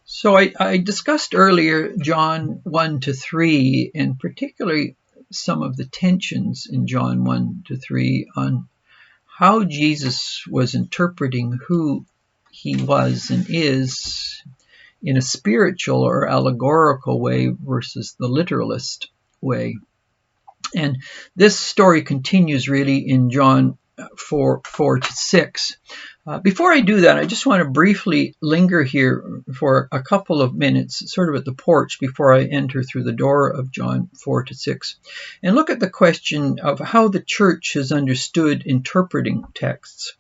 So I discussed earlier John 1 to 3, and particularly some of the tensions in John 1 to 3 on how Jesus was interpreting who he was and is in a spiritual or allegorical way versus the literalist way. And this story continues really in John 4 to 6. Before I do that, I just want to briefly linger here for a couple of minutes, sort of at the porch, before I enter through the door of John 4 to 6, and look at the question of how the church has understood interpreting texts.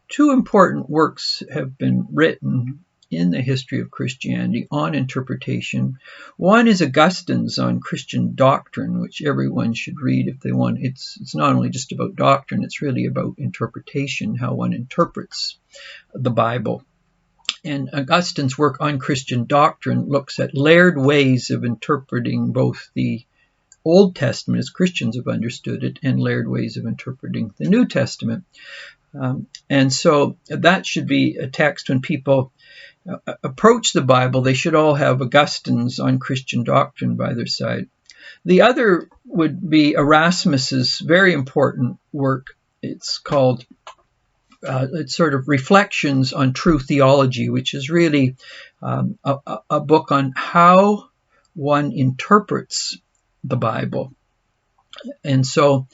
Two important works have been written in the history of Christianity on interpretation. One is Augustine's on Christian doctrine, which everyone should read if they want. It's not only just about doctrine, it's really about interpretation, how one interprets the Bible. And Augustine's work on Christian doctrine looks at layered ways of interpreting both the Old Testament, as Christians have understood it, and layered ways of interpreting the New Testament. And so that should be a text when people approach the Bible. They should all have Augustine's on Christian doctrine by their side. The other would be Erasmus's very important work. It's called it's sort of Reflections on True Theology, which is really a book on how one interprets the Bible. And so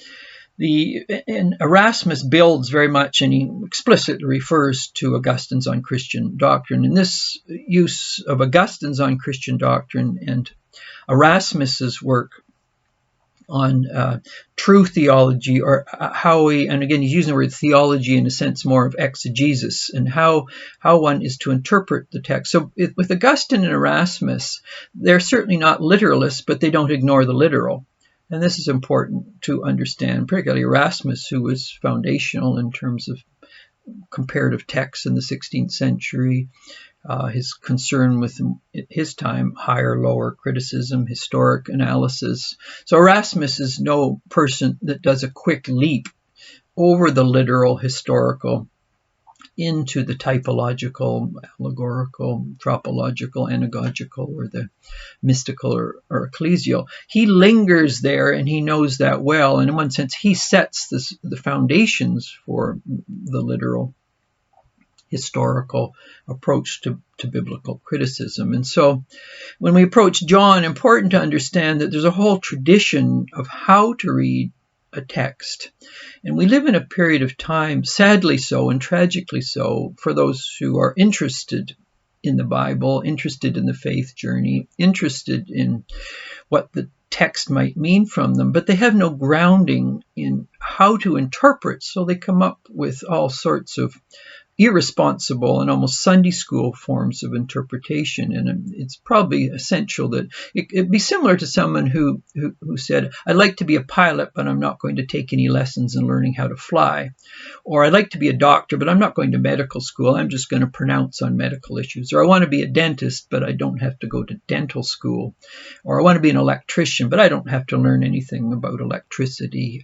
and Erasmus builds very much, and he explicitly refers to Augustine's on Christian doctrine. And this use of Augustine's on Christian doctrine and Erasmus's work on true theology, or how we, and again, he's using the word theology in a sense more of exegesis, and how one is to interpret the text. So with Augustine and Erasmus, they're certainly not literalists, but they don't ignore the literal. And this is important to understand, particularly Erasmus, who was foundational in terms of comparative texts in the 16th century, his concern with his time, higher, lower criticism, historic analysis. So Erasmus is no person that does a quick leap over the literal, historical, into the typological, allegorical, tropological, anagogical, or the mystical or ecclesial. He lingers there, and he knows that well. And in one sense, he sets the foundations for the literal, historical approach to biblical criticism. And so when we approach John, important to understand that there's a whole tradition of how to read a text. And we live in a period of time, sadly so and tragically so, for those who are interested in the Bible, interested in the faith journey, interested in what the text might mean from them, but they have no grounding in how to interpret, so they come up with all sorts of irresponsible and almost Sunday school forms of interpretation. And it's probably essential that it'd be similar to someone who said, I'd like to be a pilot, but I'm not going to take any lessons in learning how to fly. Or I'd like to be a doctor, but I'm not going to medical school. I'm just going to pronounce on medical issues. Or I want to be a dentist, but I don't have to go to dental school. Or I want to be an electrician, but I don't have to learn anything about electricity.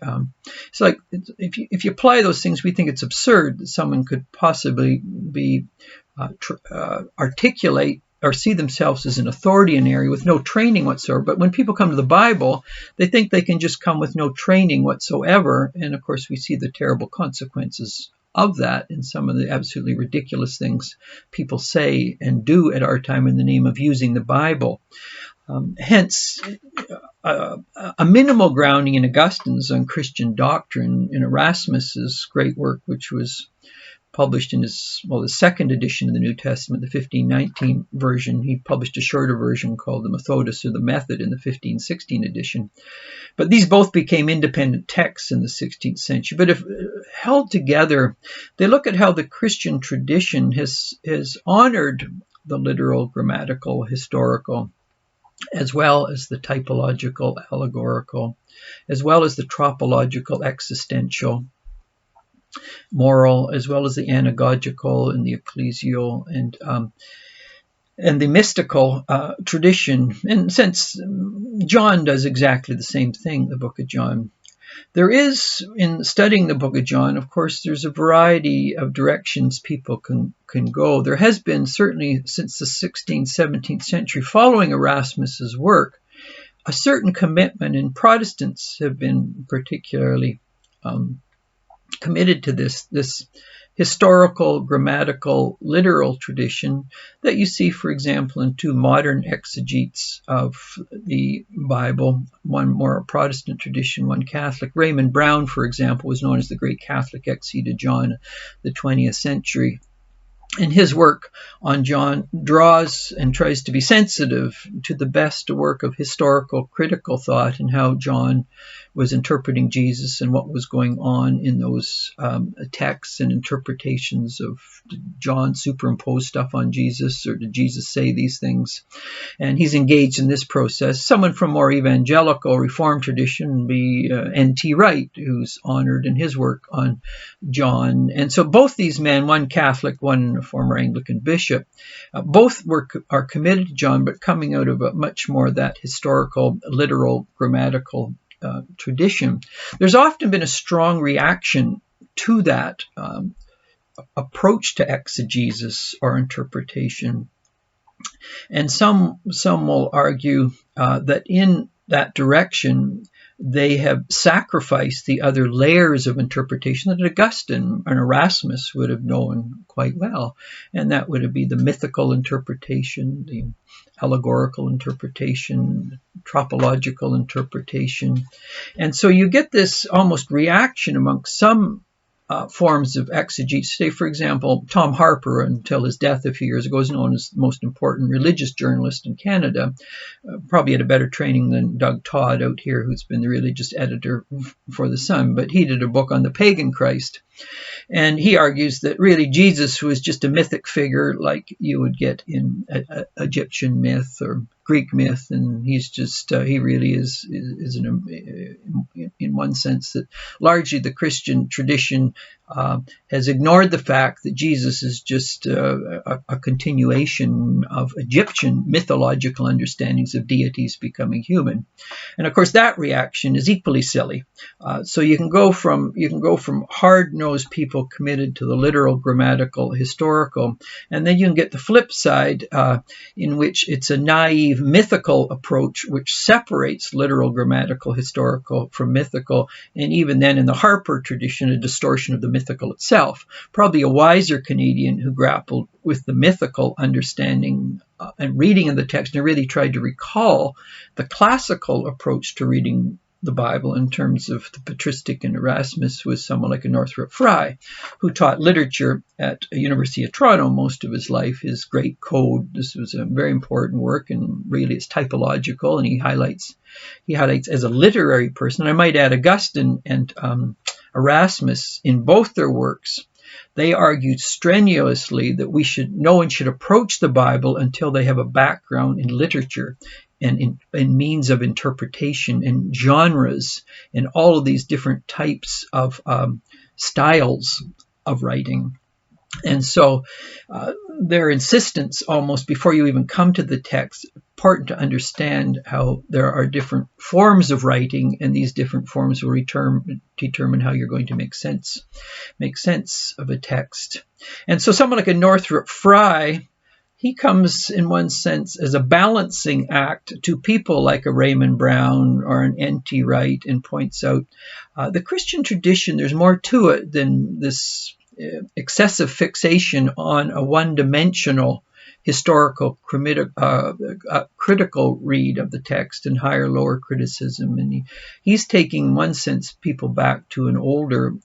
It's like, if you apply those things, we think it's absurd that someone could possibly be articulate or see themselves as an authority in an area with no training whatsoever. But when people come to the Bible, they think they can just come with no training whatsoever. And of course, we see the terrible consequences of that in some of the absolutely ridiculous things people say and do at our time in the name of using the Bible. Hence, a minimal grounding in Augustine's on Christian doctrine, in Erasmus's great work, which was published in the second edition of the New Testament, the 1519 version. He published a shorter version called the Methodus, or the Method, in the 1516 edition. But these both became independent texts in the 16th century. But if held together, they look at how the Christian tradition has honored the literal, grammatical, historical, as well as the typological, allegorical, as well as the tropological, existential, moral, as well as the anagogical and the ecclesial and the mystical tradition. And since John does exactly the same thing, the book of John. There is, in studying the book of John, of course, there's a variety of directions people can go. There has been, certainly since the 16th, 17th century, following Erasmus's work, a certain commitment, and Protestants have been particularly committed to this historical, grammatical, literal tradition that you see, for example, in two modern exegetes of the Bible, one more Protestant tradition, one Catholic. Raymond Brown, for example, was known as the great Catholic exegete of John, the 20th century. And his work on John draws and tries to be sensitive to the best work of historical critical thought and how John was interpreting Jesus and what was going on in those texts and interpretations of, did John superimpose stuff on Jesus, or did Jesus say these things? And he's engaged in this process. Someone from more evangelical Reformed tradition would be N.T. Wright, who's honored in his work on John. And so both these men, one Catholic, one former Anglican bishop, both are committed to John, but coming out of a much more that historical, literal, grammatical tradition. There's often been a strong reaction to that approach to exegesis or interpretation. And some will argue that in that direction, they have sacrificed the other layers of interpretation that Augustine and Erasmus would have known quite well. And that would be the mythical interpretation, the allegorical interpretation, tropological interpretation. And so you get this almost reaction amongst some forms of exegesis. Say, for example, Tom Harper, until his death a few years ago, is known as the most important religious journalist in Canada. Probably had a better training than Doug Todd out here, who's been the religious editor for The Sun. But he did a book on the pagan Christ. And he argues that really Jesus was just a mythic figure like you would get in Egyptian myth or Greek myth, and he's just he really is in one sense that largely the Christian tradition has ignored the fact that Jesus is just a continuation of Egyptian mythological understandings of deities becoming human. And of course that reaction is equally silly. So you can go from hard-nosed people committed to the literal, grammatical, historical, and then you can get the flip side in which it's a naive mythical approach which separates literal, grammatical, historical from mythical, and even then in the Harper tradition, a distortion of the mythical itself. Probably a wiser Canadian who grappled with the mythical understanding and reading of the text and really tried to recall the classical approach to reading the Bible in terms of the patristic and Erasmus was someone like a Northrop Frye, who taught literature at the University of Toronto most of his life. His great code, this was a very important work, and really it's typological, and he highlights as a literary person. And I might add Augustine and Erasmus, in both their works, they argued strenuously that no one should approach the Bible until they have a background in literature and in means of interpretation and genres and all of these different types of styles of writing. And so their insistence, almost before you even come to the text, important to understand how there are different forms of writing, and these different forms will determine how you're going to make sense of a text. And so someone like a Northrop Frye, he comes in one sense as a balancing act to people like a Raymond Brown or an N.T. Wright, and points out the Christian tradition, there's more to it than this excessive fixation on a one-dimensional historical critical read of the text and higher-lower criticism. And he's taking, in one sense, people back to an older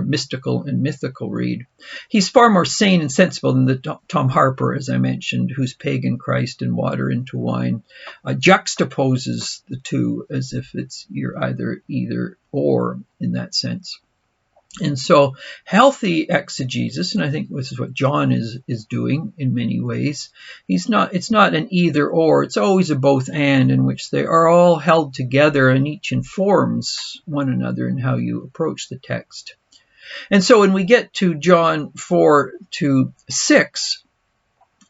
mystical and mythical read. He's far more sane and sensible than the Tom Harper, as I mentioned, whose pagan Christ and water into wine juxtaposes the two as if you're either or in that sense. And so healthy exegesis, and I think this is what John is doing in many ways, it's not an either or, it's always a both and, in which they are all held together and each informs one another in how you approach the text. And so when we get to John 4-6,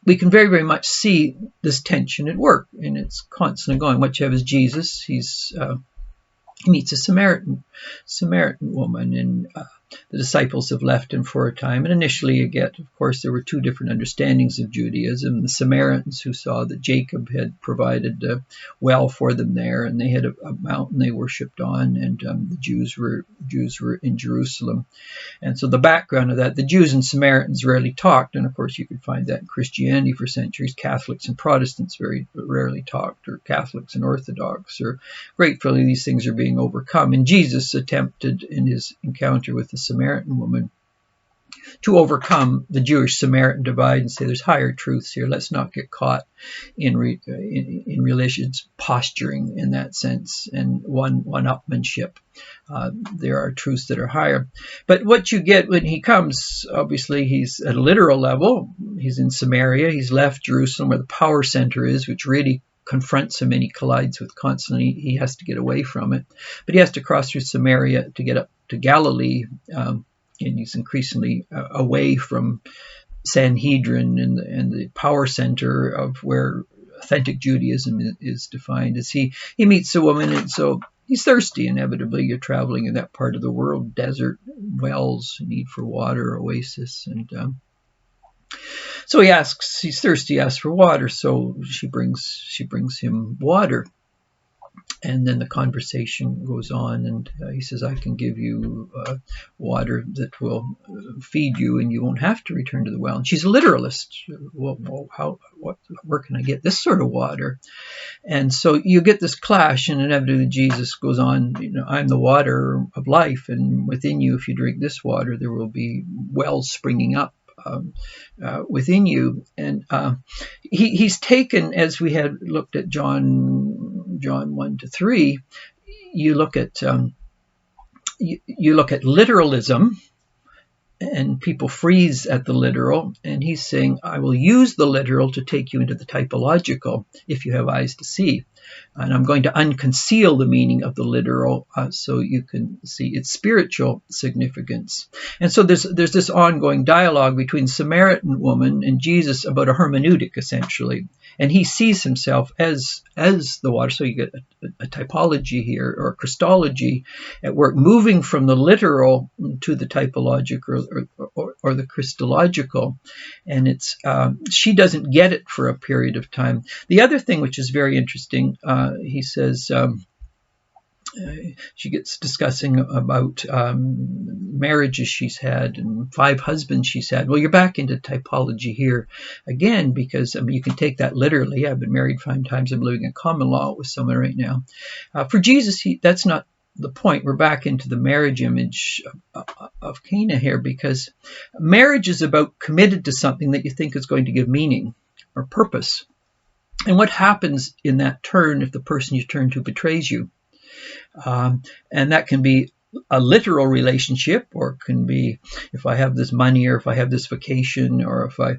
we can very, very much see this tension at work, and it's constantly going. What you have is Jesus, he's he meets a Samaritan woman, and the disciples have left him for a time. And initially, you get, of course, there were two different understandings of Judaism. The Samaritans, who saw that Jacob had provided well for them there, and they had a mountain they worshipped on, and the Jews were in Jerusalem. And so the background of that, the Jews and Samaritans rarely talked, and of course you could find that in Christianity for centuries. Catholics and Protestants very rarely talked, or Catholics and Orthodox, or gratefully these things are being overcome. And Jesus attempted in his encounter with the Samaritan woman to overcome the Jewish-Samaritan divide and say there's higher truths here. Let's not get caught in religious posturing in that sense and one-upmanship. There are truths that are higher. But what you get when he comes, obviously he's at a literal level. He's in Samaria. He's left Jerusalem where the power center is, which really confronts him and he collides with constantly. He has to get away from it. But he has to cross through Samaria to get up to Galilee, and he's increasingly away from Sanhedrin and the power center of where authentic Judaism is defined. As he meets a woman, and so he's thirsty. Inevitably, you're traveling in that part of the world, desert, wells, need for water, oasis, and so he's thirsty, asks for water. So she brings him water. And then the conversation goes on, and he says, I can give you water that will feed you, and you won't have to return to the well. And she's a literalist. Well, where can I get this sort of water? And so you get this clash, and inevitably Jesus goes on, I'm the water of life, and within you, if you drink this water, there will be wells springing up within you. And he's taken, as we had looked at John 1-3, you look at literalism, and people freeze at the literal, and he's saying, I will use the literal to take you into the typological if you have eyes to see. And I'm going to unconceal the meaning of the literal so you can see its spiritual significance. And so there's this ongoing dialogue between Samaritan woman and Jesus about a hermeneutic, essentially. And he sees himself as the water. So you get a typology here, or a Christology at work, moving from the literal to the typological or the Christological. And it's she doesn't get it for a period of time. The other thing which is very interesting, he says, she gets discussing about marriages she's had and 5 husbands she's had. Well, you're back into typology here again, because you can take that literally. I've been married 5 times. I'm living in common law with someone right now. For Jesus, that's not the point. We're back into the marriage image of Cana here, because marriage is about committed to something that you think is going to give meaning or purpose. And what happens in that turn if the person you turn to betrays you? And that can be a literal relationship, or it can be if I have this money, or if I have this vacation, or if I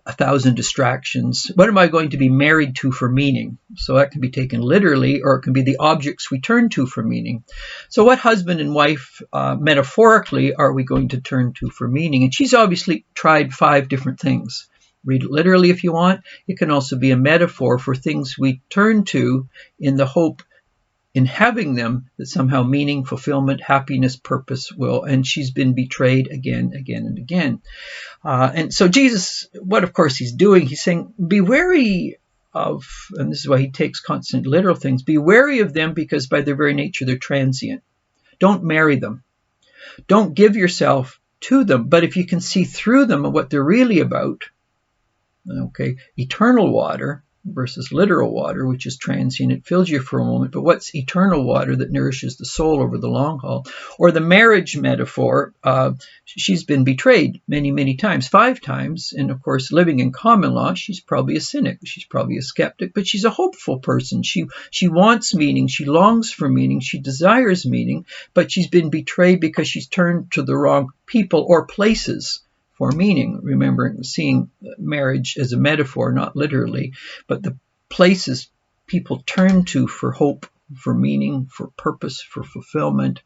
1,000 distractions. What am I going to be married to for meaning? So that can be taken literally, or it can be the objects we turn to for meaning. So what husband and wife metaphorically are we going to turn to for meaning? And she's obviously tried 5 different things. Read it literally if you want. It can also be a metaphor for things we turn to in the hope in having them that somehow meaning, fulfillment, happiness, purpose will. And she's been betrayed again, and again. And so Jesus, what of course he's doing, he's saying, be wary of, and this is why he takes constant literal things, be wary of them, because by their very nature they're transient. Don't marry them. Don't give yourself to them. But if you can see through them and what they're really about, okay, eternal water versus literal water, which is transient, it fills you for a moment, but what's eternal water that nourishes the soul over the long haul? Or the marriage metaphor, she's been betrayed many, many times, 5 times, and of course living in common law, she's probably a cynic, she's probably a skeptic, but she's a hopeful person. She wants meaning, she longs for meaning, she desires meaning, but she's been betrayed because she's turned to the wrong people or places for meaning, remembering seeing marriage as a metaphor, not literally, but the places people turn to for hope, for meaning, for purpose, for fulfillment.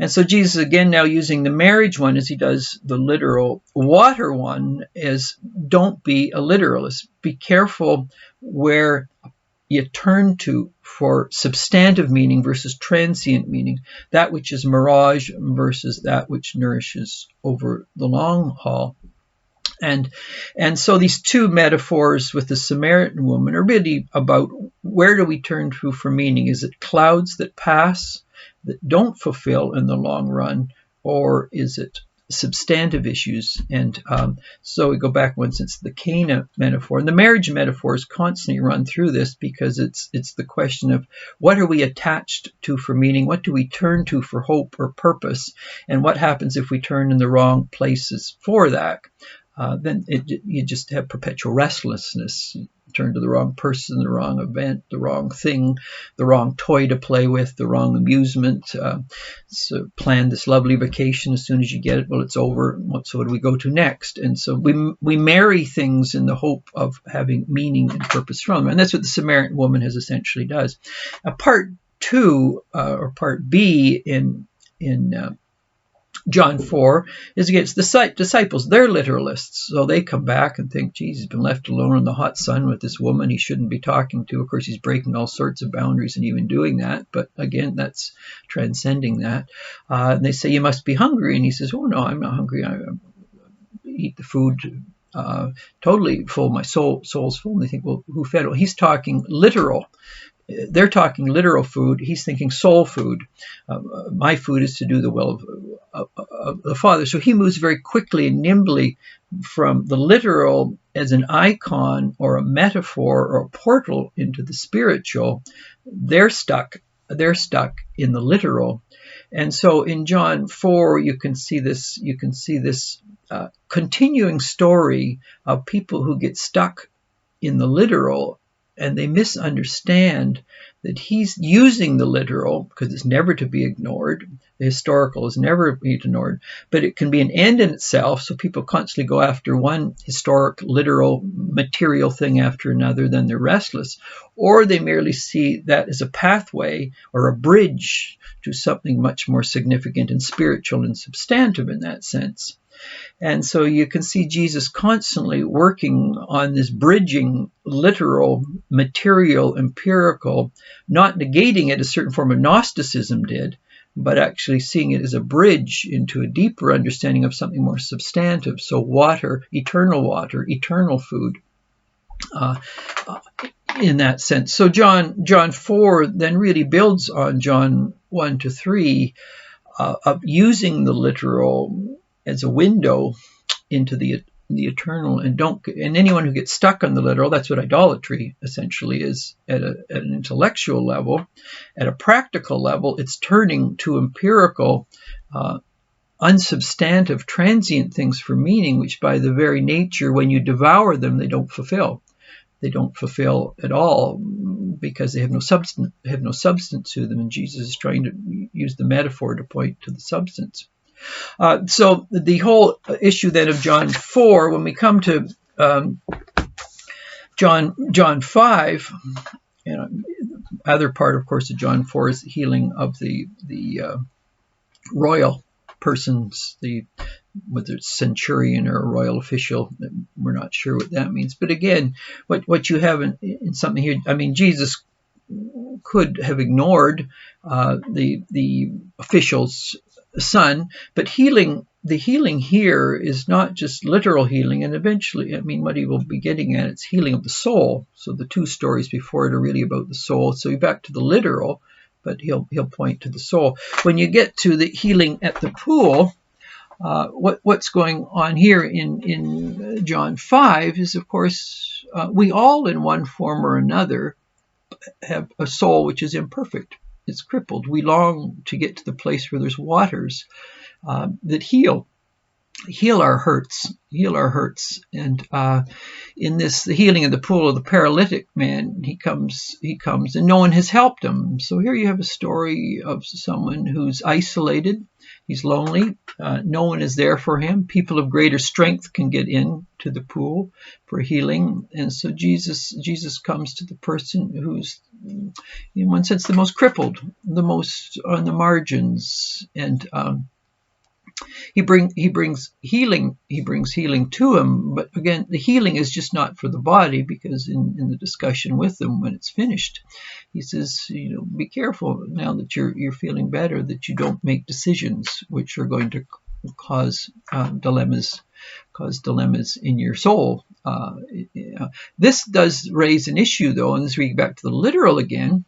And so Jesus, again, now using the marriage one as he does the literal water one, is don't be a literalist. Be careful where you turn to for substantive meaning versus transient meaning, that which is mirage versus that which nourishes over the long haul. And so these two metaphors with the Samaritan woman are really about where do we turn to for meaning? Is it clouds that pass that don't fulfill in the long run, or is it substantive issues? And so we go back one since the Cana metaphor, and the marriage metaphors constantly run through this, because it's the question of what are we attached to for meaning, what do we turn to for hope or purpose, and what happens if we turn in the wrong places for that. Then you just have perpetual restlessness. You turn to the wrong person, the wrong event, the wrong thing, the wrong toy to play with, the wrong amusement. So plan this lovely vacation. As soon as you get it, well, it's over. So what do we go to next? And so we marry things in the hope of having meaning and purpose from them. And that's what the Samaritan woman has essentially does. Part 2, or part B in John 4 is against the disciples. They're literalists. So they come back and think, geez, he's been left alone in the hot sun with this woman he shouldn't be talking to. Of course, he's breaking all sorts of boundaries and even doing that. But again, that's transcending that. And they say, you must be hungry. And he says, oh, no, I'm not hungry. I eat the food totally full. My soul's full. And they think, well, who fed it? Well, he's talking literal. They're talking literal food. He's thinking soul food. My food is to do the will of the Father. So he moves very quickly and nimbly from the literal as an icon or a metaphor or a portal into the spiritual. They're stuck in the literal. And so in John 4, you can see this continuing story of people who get stuck in the literal, and they misunderstand that he's using the literal, because it's never to be ignored. The historical is never to be ignored, but it can be an end in itself. So people constantly go after one historic, literal, material thing after another, then they're restless. Or they merely see that as a pathway or a bridge to something much more significant and spiritual and substantive in that sense. And so you can see Jesus constantly working on this bridging, literal, material, empirical, not negating it as a certain form of Gnosticism did, but actually seeing it as a bridge into a deeper understanding of something more substantive. So water, eternal food, in that sense. So John 4 then really builds on John 1 to 3 of using the literal as a window into the eternal, and anyone who gets stuck on the literal, that's what idolatry essentially is at an intellectual level. At a practical level, it's turning to empirical, unsubstantive, transient things for meaning, which by the very nature, when you devour them, they don't fulfill. They don't fulfill at all because they have no substance to them. And Jesus is trying to use the metaphor to point to the substance. So the whole issue then of John 4, when we come to John 5, other part, of course, of John 4 is the healing of the royal persons, whether it's centurion or a royal official. We're not sure what that means. But again, what you have in something here, I mean, Jesus could have ignored the official's son, but the healing here is not just literal healing, and eventually, I mean, what he will be getting at, it's healing of the soul. So the two stories before it are really about the soul. So you're back to the literal, but he'll point to the soul. When you get to the healing at the pool, what's going on here in John 5 is, of course, we all in one form or another have a soul which is imperfect. It's crippled. We long to get to the place where there's waters that heal our hurts. And in this, the healing of the pool of the paralytic man, he comes and no one has helped him. So here you have a story of someone who's isolated. He's lonely. No one is there for him. People of greater strength can get into the pool for healing. And so Jesus comes to the person who's, in one sense, the most crippled, the most on the margins. And He brings healing to him, but again, the healing is just not for the body, because in the discussion with him when it's finished, he says, be careful now that you're feeling better, that you don't make decisions which are going to cause dilemmas in your soul. This does raise an issue, though, and this we get back to the literal again,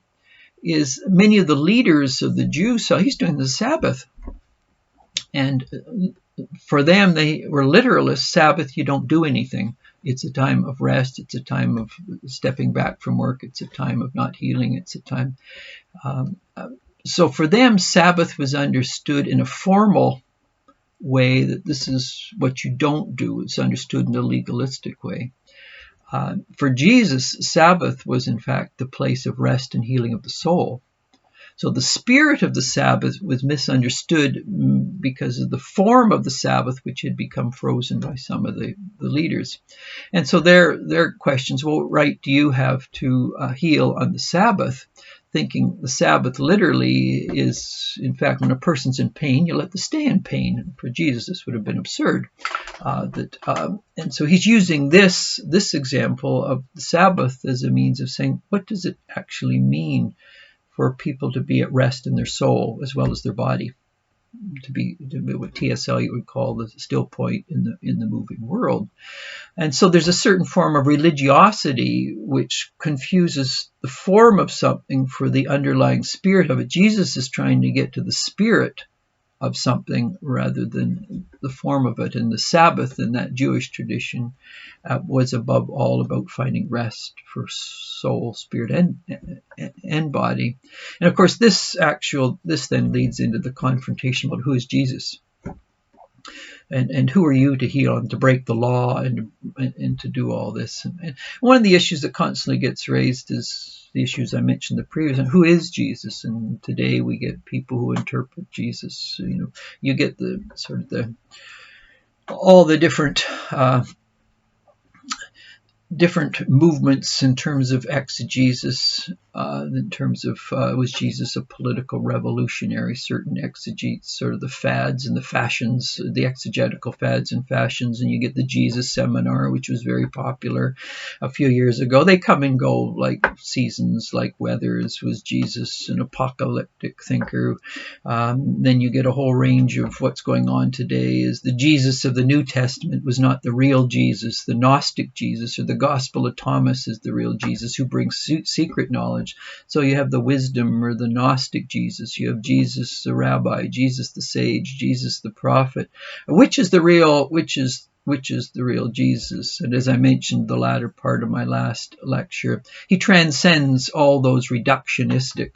is many of the leaders of the Jews saw he's doing the Sabbath. And for them, they were literalists. Sabbath, you don't do anything. It's a time of rest. It's a time of stepping back from work. It's a time of not healing. It's a time. So for them, Sabbath was understood in a formal way, that this is what you don't do. It's understood in a legalistic way. For Jesus, Sabbath was in fact the place of rest and healing of the soul. So the spirit of the Sabbath was misunderstood because of the form of the Sabbath, which had become frozen by some of the leaders. And so their questions, what right do you have to heal on the Sabbath? Thinking the Sabbath literally is, in fact, when a person's in pain, you let them stay in pain. And for Jesus, this would have been absurd. And so he's using this example of the Sabbath as a means of saying, what does it actually mean for people to be at rest in their soul as well as their body, to be what T.S. Eliot would call the still point in the moving world. And so there's a certain form of religiosity which confuses the form of something for the underlying spirit of it. Jesus is trying to get to the spirit of something rather than the form of it. And the Sabbath in that Jewish tradition was above all about finding rest for soul, spirit, and body. And of course, this then leads into the confrontation about who is Jesus, and who are you to heal and to break the law and to do all this. And one of the issues that constantly gets raised is the issues I mentioned the previous, and who is Jesus? And today we get people who interpret Jesus. You get the sort of all the different movements in terms of exegesis, in terms of was Jesus a political revolutionary? Certain exegetes, sort of the fads and the fashions, the exegetical fads and fashions, and you get the Jesus seminar, which was very popular a few years ago. They come and go like seasons, like weathers. Was Jesus an apocalyptic thinker? Then you get a whole range of what's going on today. Is the Jesus of the New Testament was not the real Jesus, the Gnostic Jesus, or the Gospel of Thomas is the real Jesus who brings secret knowledge. So you have the wisdom or the Gnostic Jesus. You have Jesus the rabbi, Jesus the sage, Jesus the prophet. Which is the real Jesus? And as I mentioned the latter part of my last lecture, he transcends all those reductionistic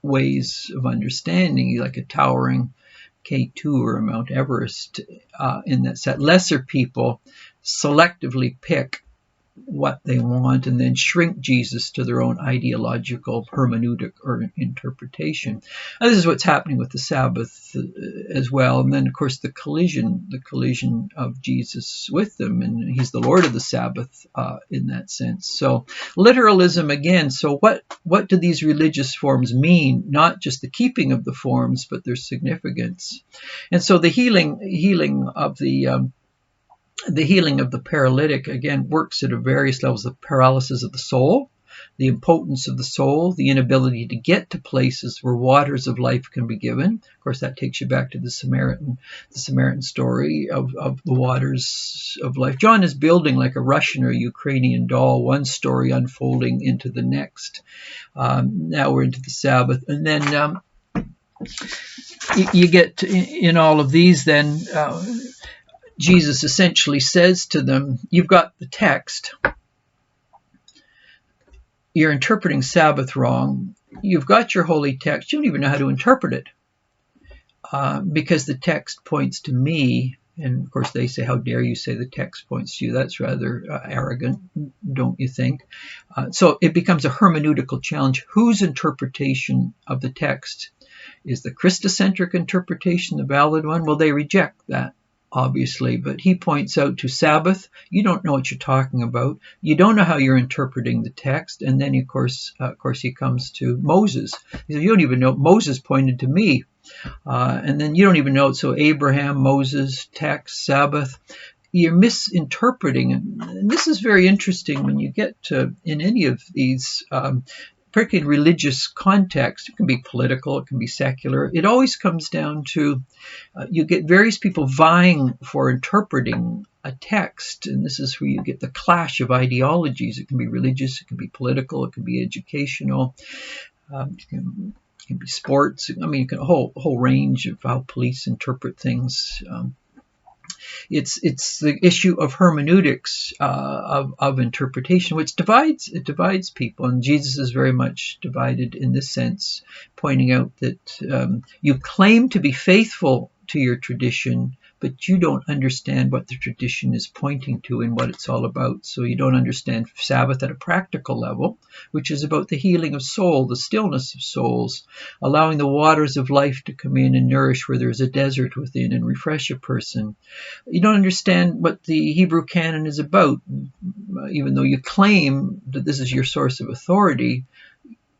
ways of understanding. He's like a towering K2 or a Mount Everest in that set. Lesser people selectively pick what they want and then shrink Jesus to their own ideological hermeneutic or interpretation. And this is what's happening with the Sabbath as well. And then, of course, the collision of Jesus with them, and he's the Lord of the Sabbath in that sense. So literalism again. So what do these religious forms mean? Not just the keeping of the forms, but their significance. And so the healing of the healing of the paralytic, again, works at various levels. The paralysis of the soul, the impotence of the soul, the inability to get to places where waters of life can be given. Of course, that takes you back to the Samaritan story of the waters of life. John is building like a Russian or Ukrainian doll, one story unfolding into the next. Now we're into the Sabbath. And then you get in all of these then... Jesus essentially says to them, you've got the text, you're interpreting Sabbath wrong, you've got your holy text, you don't even know how to interpret it, because the text points to me. And of course they say, how dare you say the text points to you? That's rather arrogant, don't you think? So it becomes a hermeneutical challenge. Whose interpretation of the text is the Christocentric interpretation the valid one? Well, they reject that, obviously, but he points out to Sabbath, you don't know what you're talking about. You don't know how you're interpreting the text. And then, of course, he comes to Moses. He says, you don't even know. Moses pointed to me. And then you don't even know it. So Abraham, Moses, text, Sabbath, you're misinterpreting. And this is very interesting when you get to, in any of these, particularly religious context. It can be political, it can be secular. It always comes down to you get various people vying for interpreting a text, and this is where you get the clash of ideologies. It can be religious, it can be political, it can be educational, it can be sports. I mean, a whole range of how police interpret things. It's the issue of hermeneutics, of interpretation, which divides people, and Jesus is very much divided in this sense, pointing out that you claim to be faithful to your tradition, but you don't understand what the tradition is pointing to and what it's all about. So you don't understand Sabbath at a practical level, which is about the healing of soul, the stillness of souls, allowing the waters of life to come in and nourish where there's a desert within and refresh a person. You don't understand what the Hebrew canon is about, even though you claim that this is your source of authority.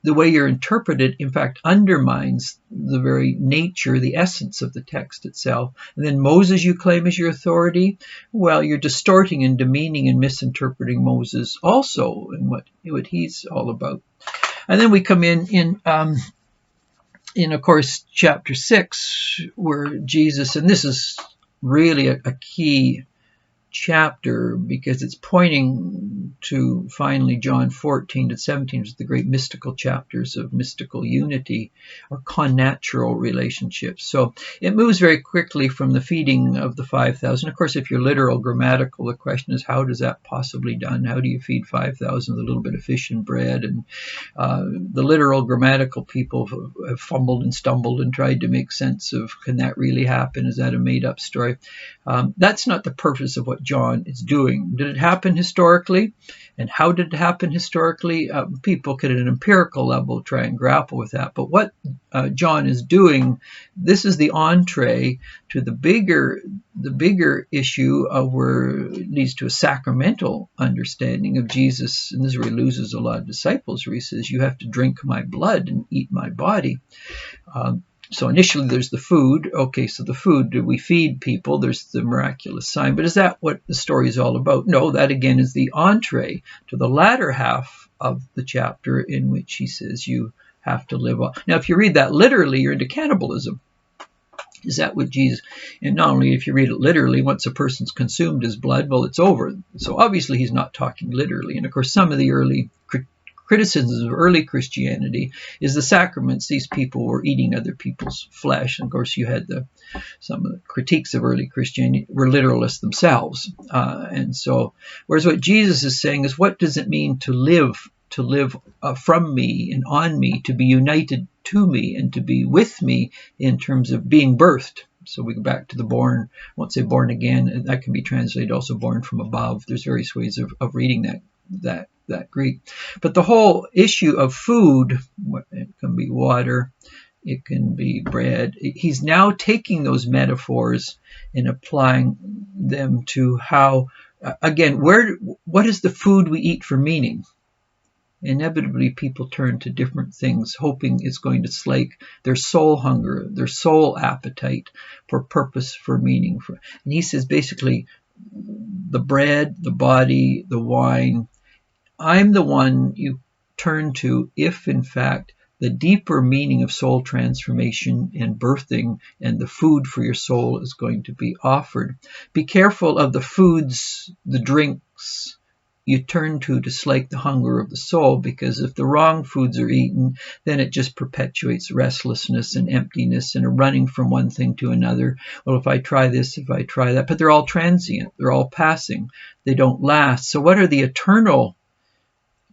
The way you're interpreted, in fact, undermines the very nature, the essence of the text itself. And then Moses you claim is your authority. Well, you're distorting and demeaning and misinterpreting Moses also and what he's all about. And then we come in of course, chapter 6, where Jesus, and this is really a key chapter because it's pointing to finally John 14 to 17, which is the great mystical chapters of mystical unity or connatural relationships. So it moves very quickly from the feeding of the 5,000. Of course, if you're literal, grammatical, the question is, how does that possibly done? How do you feed 5,000 with a little bit of fish and bread? And the literal, grammatical people have fumbled and stumbled and tried to make sense of, can that really happen? Is that a made-up story? That's not the purpose of what John is doing. Did it happen historically? And how did it happen historically? People could, at an empirical level, try and grapple with that. But what John is doing, this is the entree to the bigger issue of where it leads to a sacramental understanding of Jesus. And this is where he loses a lot of disciples, where he says, you have to drink my blood and eat my body. So initially there's the food. Okay, so the food, do we feed people? There's the miraculous sign. But is that what the story is all about? No, that again is the entree to the latter half of the chapter in which he says you have to live off. Now, if you read that literally, you're into cannibalism. Is that what Jesus, and not only if you read it literally, once a person's consumed his blood, well, it's over. So obviously he's not talking literally. And of course, some of the early criticisms of early Christianity is the sacraments. These people were eating other people's flesh. And of course, you had some of the critiques of early Christianity were literalists themselves. And so, whereas what Jesus is saying is, what does it mean to live from me and on me, to be united to me and to be with me in terms of being birthed? So we go back to the born, I won't say born again, that can be translated also born from above. There's various ways of reading that Greek. But the whole issue of food, it can be water, it can be bread. He's now taking those metaphors and applying them to how, again, what is the food we eat for meaning? Inevitably, people turn to different things, hoping it's going to slake their soul hunger, their soul appetite for purpose, for meaning. And he says basically, the bread, the body, the wine, I'm the one you turn to if, in fact, the deeper meaning of soul transformation and birthing and the food for your soul is going to be offered. Be careful of the foods, the drinks you turn to slake the hunger of the soul, because if the wrong foods are eaten, then it just perpetuates restlessness and emptiness and a running from one thing to another. Well, if I try this, if I try that, but they're all transient, they're all passing, they don't last. So what are the eternal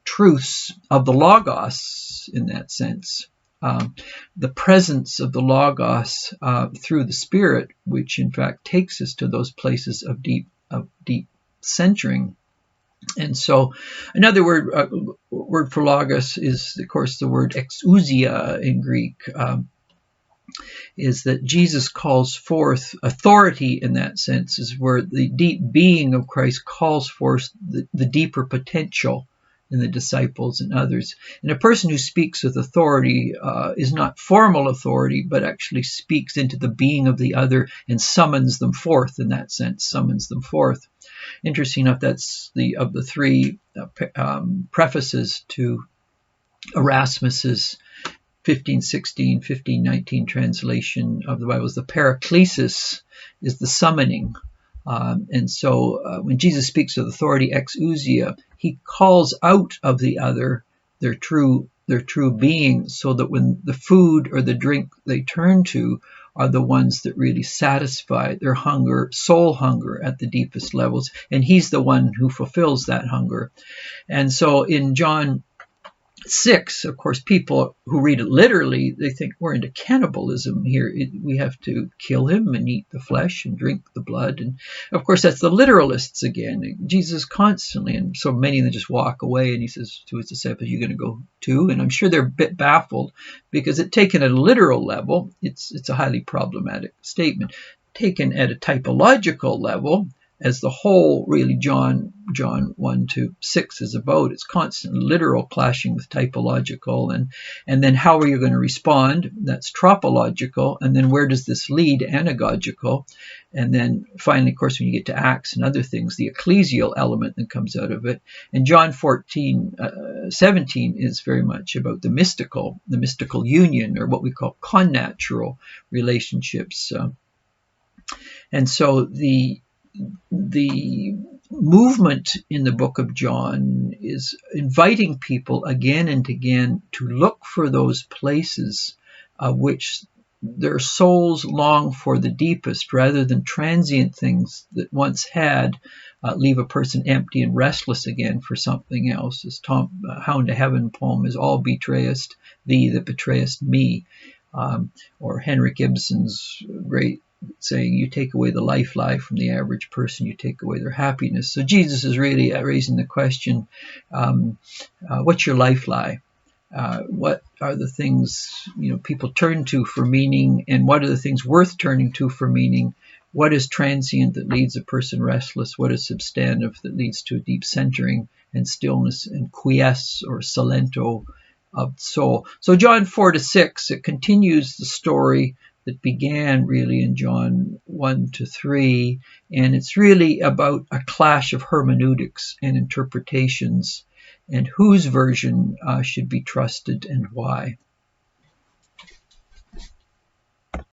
truths of the Logos in that sense? The presence of the Logos through the Spirit, which in fact takes us to those places of deep centering. And so another word for Logos is, of course, the word exousia in Greek, is that Jesus calls forth authority in that sense, is where the deep being of Christ calls forth the deeper potential in the disciples and others. And a person who speaks with authority is not formal authority, but actually speaks into the being of the other and summons them forth in that sense, summons them forth. Interesting enough, that's of the three prefaces to Erasmus's 1516, 1519 translation of the Bible. The paraklesis is the summoning. And so when Jesus speaks with authority, exousia, he calls out of the other their true being, so that when the food or the drink they turn to are the ones that really satisfy their hunger, soul hunger at the deepest levels. And he's the one who fulfills that hunger. And so in John 6, of course, people who read it literally, they think we're into cannibalism here. We have to kill him and eat the flesh and drink the blood. And of course, that's the literalists again. Jesus constantly, and so many of them just walk away, and he says to his disciples, "You're going to go too?" And I'm sure they're a bit baffled, because taken at a literal level, it's a highly problematic statement. Taken at a typological level, as the whole really John 1 to 6 is about, it's constant literal clashing with typological, and then how are you going to respond? That's tropological, and then where does this lead? Anagogical, and then finally, of course, when you get to Acts and other things, the ecclesial element that comes out of it. And John 14:17 is very much about the mystical union, or what we call connatural relationships. And so the movement in the book of John is inviting people again and again to look for those places which their souls long for the deepest, rather than transient things that once had leave a person empty and restless again for something else. As Hound to Heaven poem is, "All betrayest thee that betrayest me," or Henrik Ibsen's great saying, "You take away the life lie from the average person, you take away their happiness." So Jesus is really raising the question, what's your life lie? What are the things people turn to for meaning, and what are the things worth turning to for meaning? What is transient that leads a person restless? What is substantive that leads to a deep centering and stillness and quiesce or silento of soul? So John 4 to 6, it continues the story that began really in John 1 to 3, and it's really about a clash of hermeneutics and interpretations, and whose version should be trusted and why.